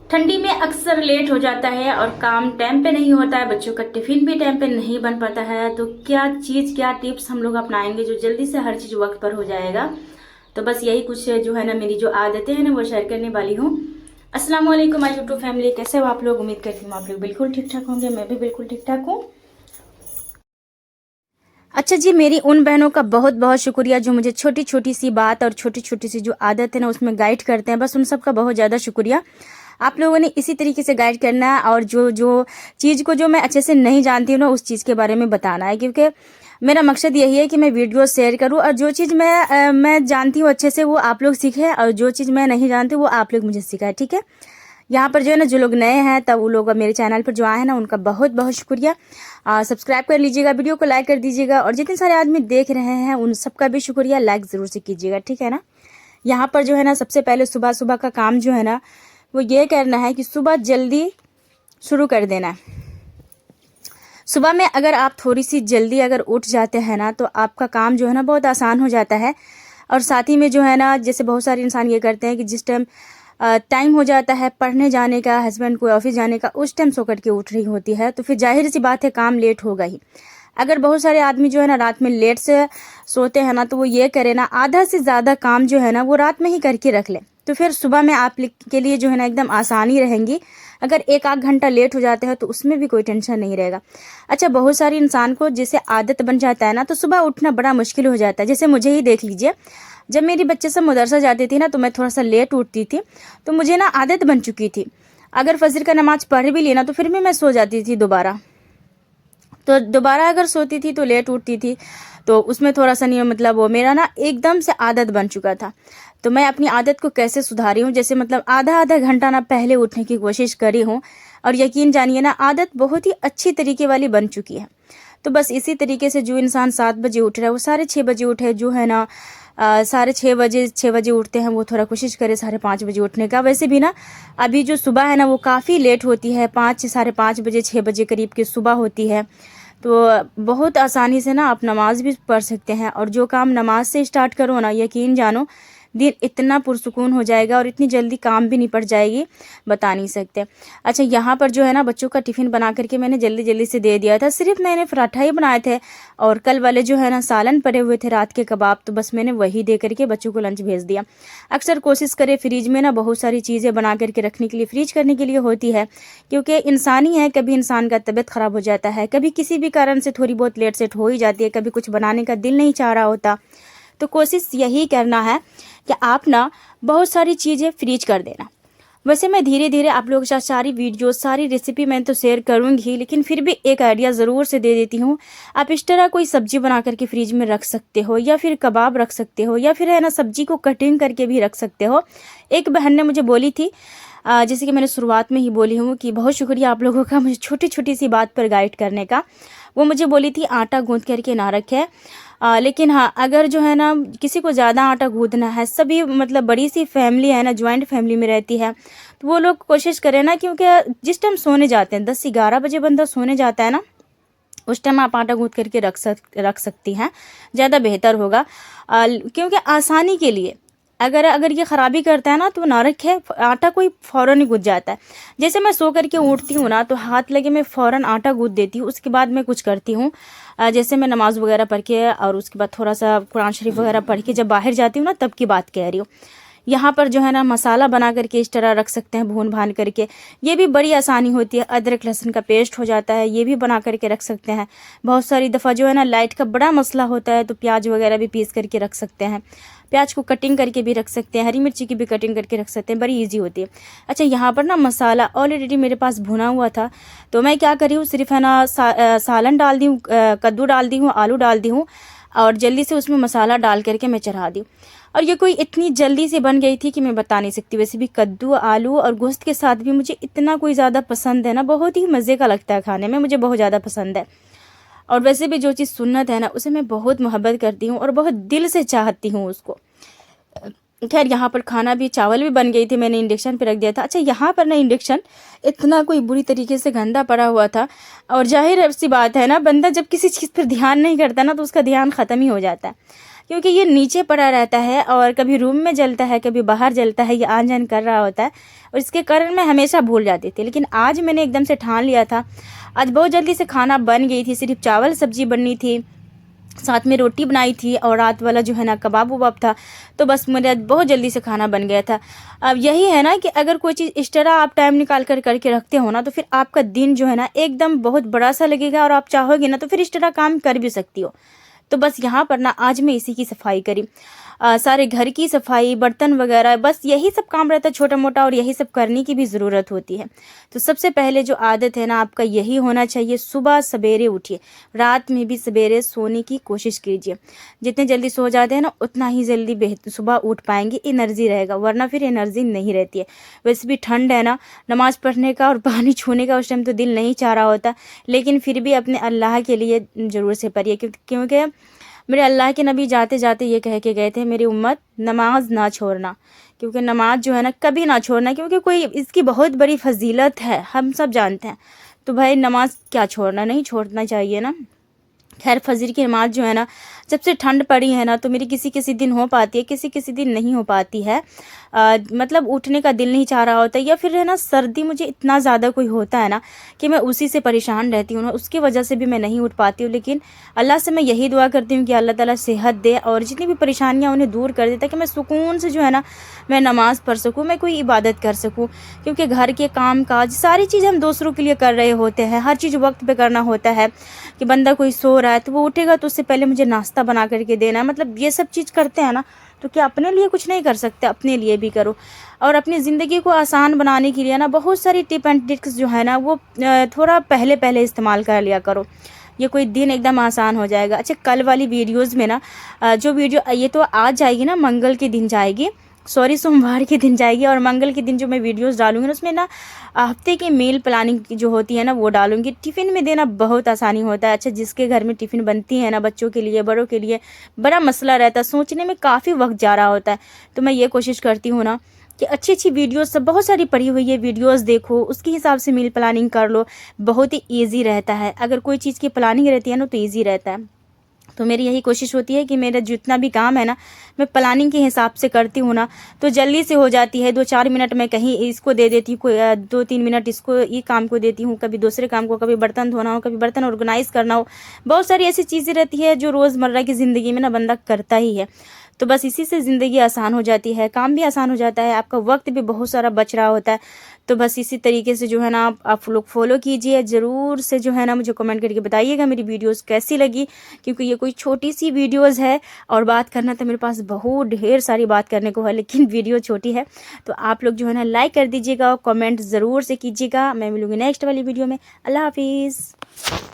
ठंडी में अक्सर लेट हो जाता है और काम टाइम पे नहीं होता है, बच्चों का टिफिन भी टाइम पे नहीं बन पाता है। तो क्या टिप्स हम लोग अपनाएंगे जो जल्दी से हर चीज वक्त पर हो जाएगा। तो बस यही कुछ जो है ना, मेरी जो आदतें हैं ना वो शेयर करने वाली हूँ। अस्सलाम वालेकुम माय यूट्यूब फैमिली, कैसे हो आप लोग? उम्मीद करती हूँ आप लोग बिल्कुल ठीक ठाक होंगे। मैं भी बिल्कुल ठीक ठाक हूँ। अच्छा जी, मेरी उन बहनों का बहुत बहुत शुक्रिया जो मुझे छोटी छोटी सी बात और छोटी छोटी सी जो आदत है ना उसमें गाइड करते हैं। बस उन सब का बहुत ज़्यादा शुक्रिया। आप लोगों ने इसी तरीके से गाइड करना है और जो जो चीज़ को जो मैं अच्छे से नहीं जानती हूँ ना उस चीज़ के बारे में बताना है, क्योंकि मेरा मकसद यही है कि मैं वीडियो शेयर करूँ और जो चीज़ मैं जानती हूँ अच्छे से वो आप लोग सीखें और जो चीज़ मैं नहीं जानती वो आप लोग मुझे सिखाएं। ठीक है। यहाँ पर जो है ना, जो लोग नए हैं तब वो लोग मेरे चैनल पर जो आए हैं ना उनका बहुत बहुत शुक्रिया। सब्सक्राइब कर लीजिएगा, वीडियो को लाइक कर दीजिएगा और जितने सारे आदमी देख रहे हैं उन सबका भी शुक्रिया, लाइक ज़रूर से कीजिएगा। ठीक है ना। यहाँ पर जो है ना, सबसे पहले सुबह सुबह का काम जो है ना वो ये करना है कि सुबह जल्दी शुरू कर देना है। सुबह में अगर आप थोड़ी सी जल्दी अगर उठ जाते हैं ना तो आपका काम जो है ना बहुत आसान हो जाता है। और साथ ही में जो है ना, जैसे बहुत सारे इंसान ये करते हैं कि जिस टाइम टाइम हो जाता है पढ़ने जाने का, हस्बैंड को ऑफिस जाने का, उस टाइम सो करके उठ रही होती है तो फिर जाहिर सी बात है काम लेट होगा ही। अगर बहुत सारे आदमी जो है ना रात में लेट से सोते हैं ना तो वो ये करे ना, आधा से ज़्यादा काम जो है ना वो रात में ही करके रख ले, तो फिर सुबह में आप के लिए जो है ना एकदम आसानी रहेंगी। अगर एक आध घंटा लेट हो जाते हैं तो उसमें भी कोई टेंशन नहीं रहेगा। अच्छा, बहुत सारे इंसान को जैसे आदत बन जाता है ना तो सुबह उठना बड़ा मुश्किल हो जाता है। जैसे मुझे ही देख लीजिए, जब मेरी बच्चे सब मदरसा जाती थी ना तो मैं थोड़ा सा लेट उठती थी, तो मुझे ना आदत बन चुकी थी। अगर फजर का नमाज पढ़ भी लेना तो फिर भी मैं सो जाती थी दोबारा। तो दोबारा अगर सोती थी तो लेट उठती थी, तो उसमें थोड़ा सा नहीं, मतलब वो मेरा ना एकदम से आदत बन चुका था। तो मैं अपनी आदत को कैसे सुधारी हूँ, जैसे मतलब आधा आधा घंटा ना पहले उठने की कोशिश करी हूँ और यकीन जानिए ना आदत बहुत ही अच्छी तरीके वाली बन चुकी है। तो बस इसी तरीके से जो इंसान 7 बजे उठ रहा है वो 6:30 बजे उठे, जो है ना 6:30 6 बजे उठते हैं वो थोड़ा कोशिश करे 5:30 बजे उठने का। वैसे भी ना अभी जो सुबह है ना वो काफ़ी लेट होती है, 5 5:30 बजे 6 बजे करीब की सुबह होती है। तो बहुत आसानी से ना आप नमाज भी पढ़ सकते हैं और जो काम नमाज से स्टार्ट करो ना, यकीन जानो दिन इतना पुरसुकून हो जाएगा और इतनी जल्दी काम भी निपट जाएगी, बता नहीं सकते। अच्छा, यहाँ पर जो है ना बच्चों का टिफ़िन बना करके मैंने जल्दी जल्दी से दे दिया था। सिर्फ मैंने पराठा ही बनाए थे और कल वाले जो है ना सालन पड़े हुए थे, रात के कबाब, तो बस मैंने वही दे करके बच्चों को लंच भेज दिया। अक्सर कोशिश करें फ्रिज में ना बहुत सारी चीज़ें बना करके रखने के लिए, फ्रीज करने के लिए होती है, क्योंकि इंसान ही है, कभी इंसान का तबीयत ख़राब हो जाता है, कभी किसी भी कारण से थोड़ी बहुत लेट सेट हो ही जाती है, कभी कुछ बनाने का दिल नहीं चाह रहा होता। तो कोशिश यही करना है कि आप ना बहुत सारी चीज़ें फ्रीज कर देना। वैसे मैं धीरे धीरे आप लोगों के साथ सारी वीडियो सारी रेसिपी मैं तो शेयर करूंगी, लेकिन फिर भी एक आइडिया ज़रूर से दे देती हूँ। आप इस तरह कोई सब्जी बना करके फ्रिज में रख सकते हो, या फिर कबाब रख सकते हो, या फिर है ना सब्जी को कटिंग करके भी रख सकते हो। एक बहन ने मुझे बोली थी, जैसे कि मैंने शुरुआत में ही बोली हूँ कि बहुत शुक्रिया आप लोगों का मुझे छोटी छोटी सी बात पर गाइड करने का। वो मुझे बोली थी आटा गूंथ करके ना रखे, लेकिन हाँ अगर जो है ना किसी को ज़्यादा आटा गूंथना है, सभी मतलब बड़ी सी फैमिली है ना, ज्वाइंट फैमिली में रहती है, तो वो लोग कोशिश करें ना, क्योंकि जिस टाइम सोने जाते हैं 10 11 बजे बंदा सोने जाता है ना, उस टाइम आप आटा गूंथ करके रख सकती हैं, ज़्यादा बेहतर होगा। क्योंकि आसानी के लिए अगर अगर ये ख़राबी करता है ना तो ना रखे, आटा कोई फ़ौरन ही गूंथ जाता है। जैसे मैं सो करके उठती हूँ ना तो हाथ लगे मैं फ़ौरन आटा गूंथ देती हूँ, उसके बाद मैं कुछ करती हूँ। जैसे मैं नमाज़ वगैरह पढ़ के और उसके बाद थोड़ा सा कुरान शरीफ वगैरह पढ़ के जब बाहर जाती हूँ ना तब की बात कह रही हूँ। यहाँ पर जो है ना मसाला बना करके इस तरह रख सकते हैं, भून भान करके, ये भी बड़ी आसानी होती है। अदरक लहसुन का पेस्ट हो जाता है, ये भी बना करके रख सकते हैं। बहुत सारी दफ़ा जो है ना लाइट का बड़ा मसला होता है तो प्याज वगैरह भी पीस करके रख सकते हैं, प्याज को कटिंग करके भी रख सकते हैं, हरी मिर्ची की भी कटिंग करके रख सकते हैं, बड़ी इजी होती है। अच्छा, यहाँ पर ना मसाला ऑलरेडी मेरे पास भुना हुआ था, तो मैं क्या करी हूँ, सिर्फ है ना सालन डाल दी हूँ, कद्दू डाल दी हूँ, आलू डाल दी हूँ और जल्दी से उसमें मसाला डाल करके मैं चढ़ा दी। और ये कोई इतनी जल्दी से बन गई थी कि मैं बता नहीं सकती। वैसे भी कद्दू आलू और गोश्त के साथ भी मुझे इतना कोई ज़्यादा पसंद है ना, बहुत ही मज़े का लगता है खाने में, मुझे बहुत ज़्यादा पसंद है। और वैसे भी जो चीज़ सुन्नत है ना उसे मैं बहुत मोहब्बत करती हूँ और बहुत दिल से चाहती हूँ उसको। खैर, यहाँ पर खाना भी, चावल भी बन गई थी, मैंने इंडक्शन पे रख दिया था। अच्छा, यहाँ पर ना इंडक्शन इतना कोई बुरी तरीके से गंदा पड़ा हुआ था, और जाहिर सी बात है ना, बंदा जब किसी चीज़ पर ध्यान नहीं करता ना तो उसका ध्यान ख़त्म ही हो जाता है। क्योंकि ये नीचे पड़ा रहता है और कभी रूम में जलता है, कभी बाहर जलता है, ये आन जान कर रहा होता है और इसके कारण मैं हमेशा भूल जाती थी। लेकिन आज मैंने एकदम से ठान लिया था। आज बहुत जल्दी से खाना बन गई थी, सिर्फ चावल सब्जी बननी थी, साथ में रोटी बनाई थी और रात वाला जो है ना कबाब वबाब था। तो बस मेरा बहुत जल्दी से खाना बन गया था। अब यही है ना कि अगर कोई चीज़ इस तरह आप टाइम निकाल कर करके रखते हो ना, तो फिर आपका दिन जो है ना एकदम बहुत बड़ा सा लगेगा और आप चाहोगे ना तो फिर इस तरह काम कर भी सकती हो। तो बस यहाँ पर ना आज मैं इसी की सफाई करी, सारे घर की सफाई, बर्तन वगैरह, बस यही सब काम रहता है छोटा मोटा और यही सब करने की भी ज़रूरत होती है। तो सबसे पहले जो आदत है ना आपका यही होना चाहिए, सुबह सवेरे उठिए, रात में भी सवेरे सोने की कोशिश कीजिए। जितने जल्दी सो जाते हैं ना उतना ही जल्दी सुबह उठ पाएंगे, एनर्जी रहेगा, वरना फिर एनर्जी नहीं रहती है। वैसे भी ठंड है ना, नमाज़ पढ़ने का और पानी छूने का उस टाइम तो दिल नहीं चाह रहा होता, लेकिन फिर भी अपने अल्लाह के लिए ज़रूर से पढ़िए, क्योंकि मेरे अल्लाह के नबी जाते जाते ये कह के गए थे, मेरी उम्मत नमाज ना छोड़ना, क्योंकि नमाज जो है ना कभी ना छोड़ना, क्योंकि कोई इसकी बहुत बड़ी फजीलत है, हम सब जानते हैं। तो भाई नमाज क्या छोड़ना, नहीं छोड़ना चाहिए ना। खैर फजर की नमाज जो है ना, जब से ठंड पड़ी है ना तो मेरी किसी किसी दिन हो पाती है, किसी किसी दिन नहीं हो पाती है। मतलब उठने का दिल नहीं चाह रहा होता, या फिर है ना सर्दी मुझे इतना ज़्यादा कोई होता है ना कि मैं उसी से परेशान रहती हूँ ना, उसकी वजह से भी मैं नहीं उठ पाती हूँ। लेकिन अल्लाह से मैं यही दुआ करती हूँ कि अल्लाह ताला सेहत दे और जितनी भी परेशानियाँ उन्हें दूर कर दे, ताकि मैं सुकून से जो है ना मैं नमाज़ पढ़ सकूँ, मैं कोई इबादत कर सकूँ। क्योंकि घर के काम काज सारी चीज़ हम दूसरों के लिए कर रहे होते हैं, हर चीज़ वक्त पे करना होता है। कि बंदा कोई सो रहा है तो वो उठेगा तो उससे पहले मुझे नाश्ता बना करके देना है, मतलब ये सब चीज़ करते हैं ना, तो क्या अपने लिए कुछ नहीं कर सकते, अपने लिए भी करो। और अपनी ज़िंदगी को आसान बनाने के लिए ना बहुत सारी टिप एंड ट्रिक्स जो है ना वो थोड़ा पहले पहले इस्तेमाल कर लिया करो, ये कोई दिन एकदम आसान हो जाएगा। अच्छा कल वाली वीडियोज़ में ना जो वीडियो ये तो आज जाएगी ना, मंगल के दिन जाएगी, सॉरी सोमवार के दिन जाएगी, और मंगल के दिन जो मैं वीडियोस डालूंगी ना उसमें ना हफ्ते की मील प्लानिंग जो होती है ना वो डालूंगी। टिफ़िन में देना बहुत आसानी होता है। अच्छा जिसके घर में टिफ़िन बनती है ना बच्चों के लिए, बड़ों के लिए, बड़ा मसला रहता है, सोचने में काफ़ी वक्त जा रहा होता है। तो मैं ये कोशिश करती हूँ ना कि अच्छी अच्छी वीडियोस सब बहुत सारी पड़ी हुई है, वीडियोस देखो, उसके हिसाब से मील प्लानिंग कर लो, बहुत ही ईजी रहता है। अगर कोई चीज़ की प्लानिंग रहती है ना तो ईजी रहता है। तो मेरी यही कोशिश होती है कि मेरा जितना भी काम है ना मैं प्लानिंग के हिसाब से करती हूँ ना तो जल्दी से हो जाती है। 2-4 मिनट मैं कहीं इसको दे देती हूँ, 2-3 मिनट इसको ये काम को देती हूँ, कभी दूसरे काम को, कभी बर्तन धोना हो, कभी बर्तन ऑर्गेनाइज करना हो। बहुत सारी ऐसी चीज़ें रहती है जो रोज़मर्रा की ज़िंदगी में ना बंदा करता ही है। तो बस इसी से ज़िंदगी आसान हो जाती है, काम भी आसान हो जाता है, आपका वक्त भी बहुत सारा बच रहा होता है। तो बस इसी तरीके से जो है ना आप लोग फॉलो कीजिए, ज़रूर से जो है ना मुझे कमेंट करके बताइएगा मेरी वीडियोस कैसी लगी, क्योंकि ये कोई छोटी सी वीडियोस है और बात करना तो मेरे पास बहुत ढेर सारी बात करने को है, लेकिन वीडियो छोटी है। तो आप लोग जो है ना लाइक कर दीजिएगा और कमेंट ज़रूर से कीजिएगा। मैं मिलूँगी नेक्स्ट वाली वीडियो में। अल्लाह हाफिज़।